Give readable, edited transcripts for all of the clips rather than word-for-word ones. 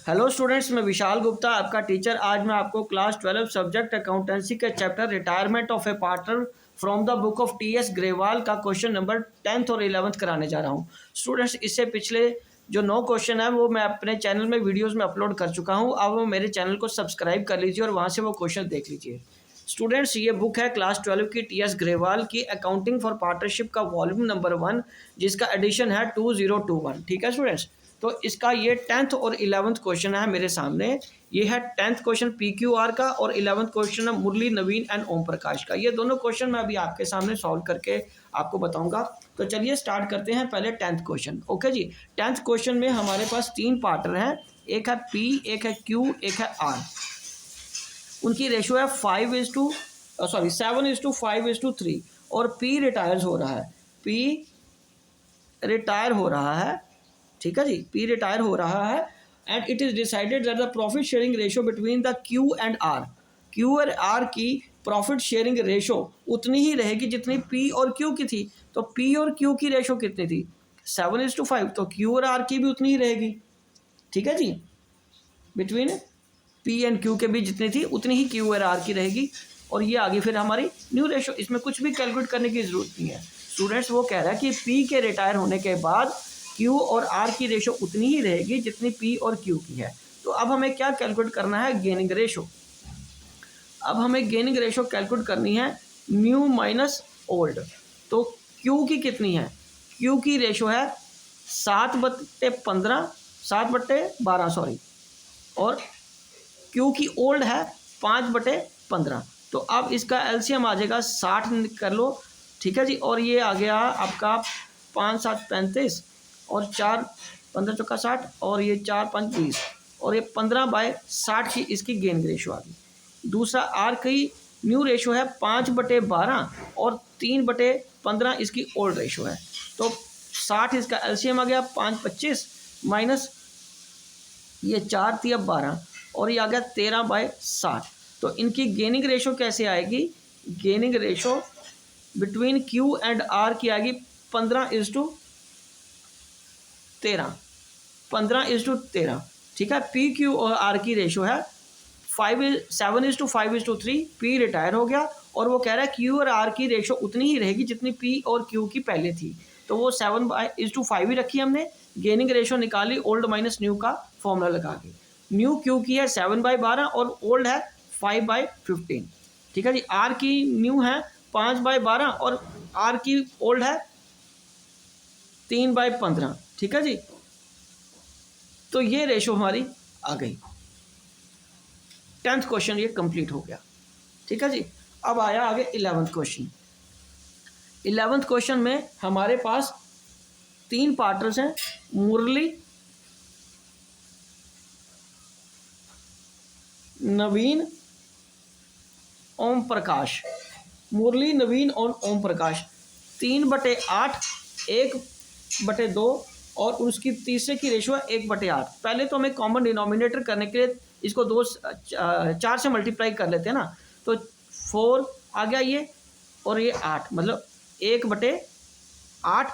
Hello students, मैं विशाल गुप्ता आपका teacher. आज मैं आपको क्लास 12 सब्जेक्ट अकाउंटेंसी के chapter retirement of A partner from the book of T.S.. Grewal का क्वेश्चन नंबर 10th और 11th कराने जा रहा हूं। स्टूडेंट्स, इससे पिछले जो 9 क्वेश्चन है वो मैं अपने चैनल में वीडियोज़ में अपलोड कर चुका हूँ। अब वो मेरे चैनल को सब्सक्राइब कर लीजिए और वहाँ से वो क्वेश्चन देख लीजिए। स्टूडेंट्स, ये बुक है क्लास 12 की टी.एस. ग्रेवाल की अकाउंटिंग फॉर पार्टनरशिप का वॉल्यूम नंबर 1, जिसका एडिशन है 2021। ठीक है स्टूडेंट्स, तो इसका ये 10th और 11th क्वेश्चन है मेरे सामने। ये है 10th क्वेश्चन PQR का और 11th क्वेश्चन है मुरली, नवीन एंड ओम प्रकाश का। ये दोनों क्वेश्चन मैं अभी आपके सामने सॉल्व करके आपको बताऊंगा। तो चलिए स्टार्ट करते हैं पहले 10th क्वेश्चन। ओके जी, 10th क्वेश्चन में हमारे पास 3 पार्टनर हैं, एक है P, एक है Q, एक है R। उनकी रेशो है 7:5:3 और P रिटायर्स हो रहा है। P रिटायर हो रहा है, ठीक है जी, P रिटायर हो रहा है। And it is decided that the profit sharing ratio between the Q and R, Q और R की प्रॉफिट शेयरिंग रेशो उतनी ही रहेगी जितनी P और Q की थी। तो P और Q की रेशो कितनी थी? 7:5, तो Q और R की भी उतनी ही रहेगी। ठीक है जी, बिटवीन P एंड Q के बीच जितनी थी उतनी ही Q और R की रहेगी। और ये आगे फिर हमारी न्यू रेशो, इसमें कुछ भी कैलकुलेट करने की ज़रूरत नहीं है। स्टूडेंट्स, वो कह रहा है कि P के रिटायर होने के बाद Q और R की रेशो उतनी ही रहेगी जितनी P और Q की है। तो अब हमें क्या कैलकुलेट करना है? Gaining ratio. अब हमें गेनिंग रेशो कैलकुलेट करनी है न्यू माइनस ओल्ड। तो Q की कितनी है? Q की रेशो है 7/12 सॉरी, और Q की ओल्ड है 5/15। तो अब इसका एलसीएम आ जाएगा 60 कर लो। ठीक है जी, और ये आ गया आपका 5 7 35 और 4 15 चौका 60 और ये 4 5 20 और ये 15/60 की इसकी गेन रेशो आ गई। दूसरा आर की न्यू रेशो है 5/12 और 3/15 इसकी ओल्ड रेशो है। तो 60 इसका एलसीएम आ गया 5 25 माइनस ये 4 3 12 और ये आ गया 13/60। तो इनकी गेनिंग रेशो कैसे आएगी? Gaining ratio between Q and R की आएगी 15:13, 15:13। ठीक है, PQ और R की रेशो है 7:5:3। P रिटायर हो गया और वो कह रहा है Q और R की रेशो उतनी ही रहेगी जितनी P और Q की पहले थी। तो वो 7:5 ही रखी हमने। गेनिंग रेशो निकाली ओल्ड माइनस न्यू का फॉर्मूला लगा के। न्यू Q की है 7/12 और ओल्ड है 5/15। ठीक है जी, R की न्यू है 5/12 और R की ओल्ड है 3/15। ठीक है जी, तो ये रेशो हमारी आ गई। 10th क्वेश्चन ये कंप्लीट हो गया। ठीक है जी, अब आया आगे 11th क्वेश्चन। 11th क्वेश्चन में हमारे पास 3 पार्टनर्स हैं, मुरली, नवीन, ओम प्रकाश। मुरली, नवीन और ओम प्रकाश 3/8, 1/2 और उसकी तीसरे की रेशो है 1/8। पहले तो हमें कॉमन डिनोमिनेटर करने के लिए इसको 4 से मल्टीप्लाई कर लेते हैं ना। तो 4 आ गया ये और ये 8, मतलब 1/8,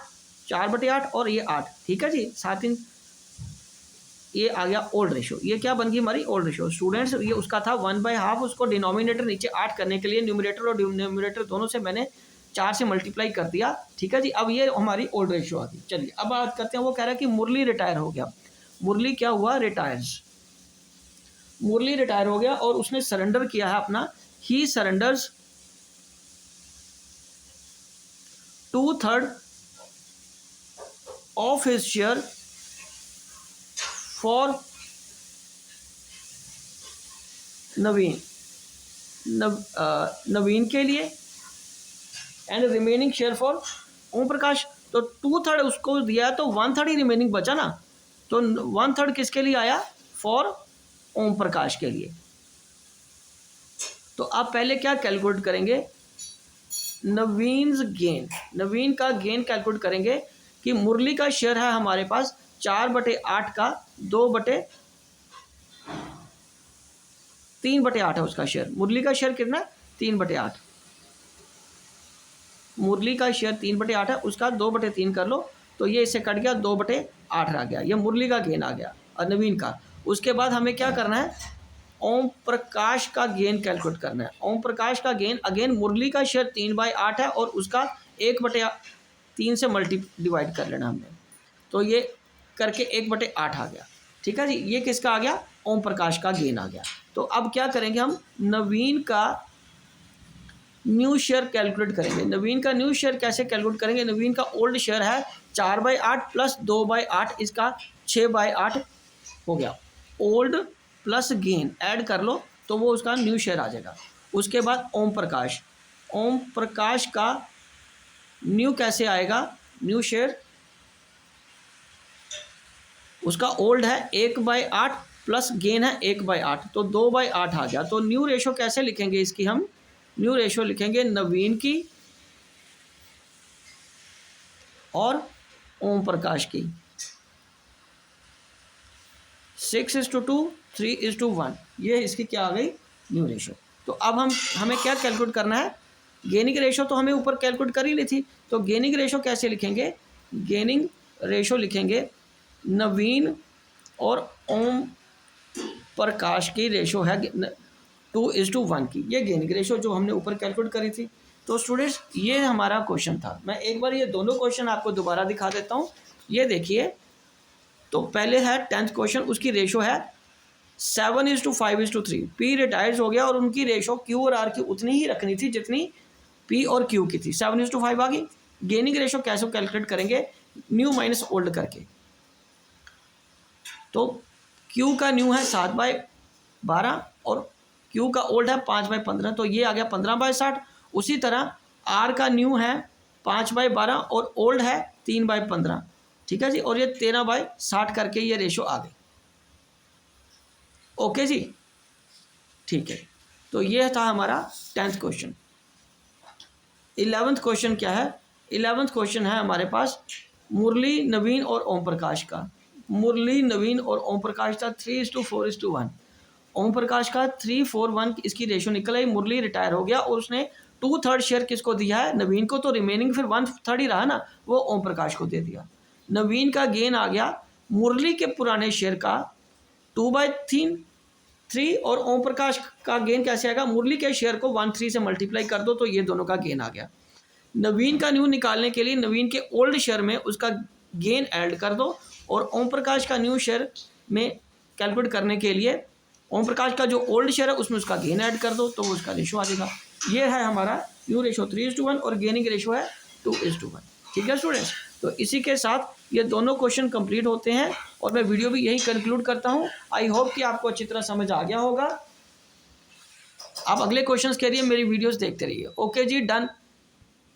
4/8 और ये 8। ठीक है जी, 7 ये आ गया ओल्ड रेशो। ये क्या बन गई हमारी? Old ratio. स्टूडेंट्स, ये उसका था 1/2, उसको डिनोमिनेटर नीचे 8 करने के लिए न्यूमरेटर और डिनोमिनेटर दोनों से मैंने 4 से मल्टीप्लाई कर दिया। ठीक है जी, अब ये हमारी ओल्ड रेशो आ गई। चलिए अब बात करते हैं। वो कह रहा है कि मुरली रिटायर हो गया। मुरली क्या हुआ? रिटायर्स। मुरली रिटायर हो गया और उसने सरेंडर किया है अपना, he surrenders 2/3 of his share for Naveen, Naveen के लिए and remaining share for Om Prakash. तो 2/3 उसको दिया तो 1/3 ही रिमेनिंग बचा ना। तो 1/3 किसके लिए आया? फॉर ओम प्रकाश के लिए। तो आप पहले क्या कैलकुलेट करेंगे? नवीन्स गेन, नवीन का गेन कैलकुलेट करेंगे कि मुरली का शेयर है हमारे पास 4/8 का 3/8 है उसका शेयर। मुरली का शेयर कितना? 3/8। मुरली का शेयर 3/8 है, उसका 2/3 कर लो तो ये इससे कट गया, 2/8 आ गया। ये मुरली का गेन आ गया और नवीन का। उसके बाद हमें क्या करना है, ओम प्रकाश का गेन कैलकुलेट करना है। ओम प्रकाश का गेन, अगेन मुरली का शेयर 3/8 है और उसका 1/3 से डिवाइड कर लेना हमने, तो ये करके 1/8 आ गया। ठीक है जी, ये किसका आ गया, ओम प्रकाश का गेन आ गया। तो अब क्या करेंगे हम, नवीन का न्यू शेयर कैलकुलेट करेंगे। नवीन का न्यू शेयर कैसे कैलकुलेट करेंगे, नवीन का ओल्ड शेयर है 4/8 प्लस 2/8, इसका 6/8 हो गया। ओल्ड प्लस गेन ऐड कर लो तो वो उसका न्यू शेयर आ जाएगा। उसके बाद ओम प्रकाश, ओम प्रकाश का न्यू कैसे आएगा, न्यू शेयर उसका ओल्ड है 1/8 प्लस गेन है 1/8, तो 2/8 आ गया। तो न्यू रेशो कैसे लिखेंगे इसकी, हम न्यू रेशो लिखेंगे नवीन की और ओम प्रकाश की 6:2, 3:1, ये इसकी क्या आ गई, न्यू रेशो। तो अब हमें क्या कैलकुलेट करना है, गेनिंग रेशो तो हमें ऊपर कैलकुलेट कर ही ली थी, तो गेनिंग रेशो कैसे लिखेंगे, गेनिंग रेशो लिखेंगे नवीन और ओम प्रकाश की रेशो है 2:1 की, ये गेनिंग रेशो जो हमने ऊपर कैलकुलेट करी थी। तो स्टूडेंट्स ये हमारा क्वेश्चन था। मैं एक बार ये दोनों क्वेश्चन आपको दोबारा दिखा देता हूँ। ये देखिए, तो पहले है 10th क्वेश्चन, उसकी रेशो है 7:5:3। पी रिटायर्स हो गया और उनकी रेशो क्यू और आर की उतनी ही रखनी थी जितनी पी और क्यू की थी, 7:5 आ गई। गेनिंग रेशो कैसे कैलकुलेट करेंगे, न्यू माइनस ओल्ड करके। तो क्यू का न्यू है 7/12 और क्यू का ओल्ड है 5/15, तो ये आ गया 15/60। उसी तरह आर का न्यू है 5/12 और ओल्ड है 3/15, ठीक है जी, और ये 13/60 करके ये रेशो आ गई। ओके जी, ठीक है। तो ये था हमारा 10th क्वेश्चन। 11th क्वेश्चन क्या है, 11th क्वेश्चन है हमारे पास मुरली, नवीन और ओम प्रकाश का। मुरली, नवीन और ओम प्रकाश का 3:4:1। ओम प्रकाश का 3:4:1 इसकी रेशो निकल आई। मुरली रिटायर हो गया और उसने 2/3 शेयर किसको दिया है, नवीन को, तो रिमेनिंग फिर 1/3 ही रहा ना, वो ओम प्रकाश को दे दिया। नवीन का गेन आ गया मुरली के पुराने शेयर का 2/3 और ओम प्रकाश का गेन कैसे आएगा, मुरली के शेयर को 1/3 से मल्टीप्लाई कर दो तो ये दोनों का गेन आ गया। नवीन का न्यू निकालने के लिए नवीन के ओल्ड शेयर में उसका गेन ऐड कर दो और ओम प्रकाश का न्यू शेयर में कैलकुलेट करने के लिए ओम प्रकाश का जो ओल्ड शेयर है उसमें उसका गेन ऐड कर दो तो वो उसका रेशो आ जाएगा। ये है हमारा न्यू रेशो 3:1 और गेनिंग रेशो है 2:1। ठीक है स्टूडेंट्स, तो इसी के साथ ये दोनों क्वेश्चन कंप्लीट होते हैं और मैं वीडियो भी यही कंक्लूड करता हूँ। आई होप कि आपको अच्छी तरह समझ आ गया होगा। आप अगले क्वेश्चंस के लिए मेरी वीडियोस देखते रहिए। ओके जी, डन।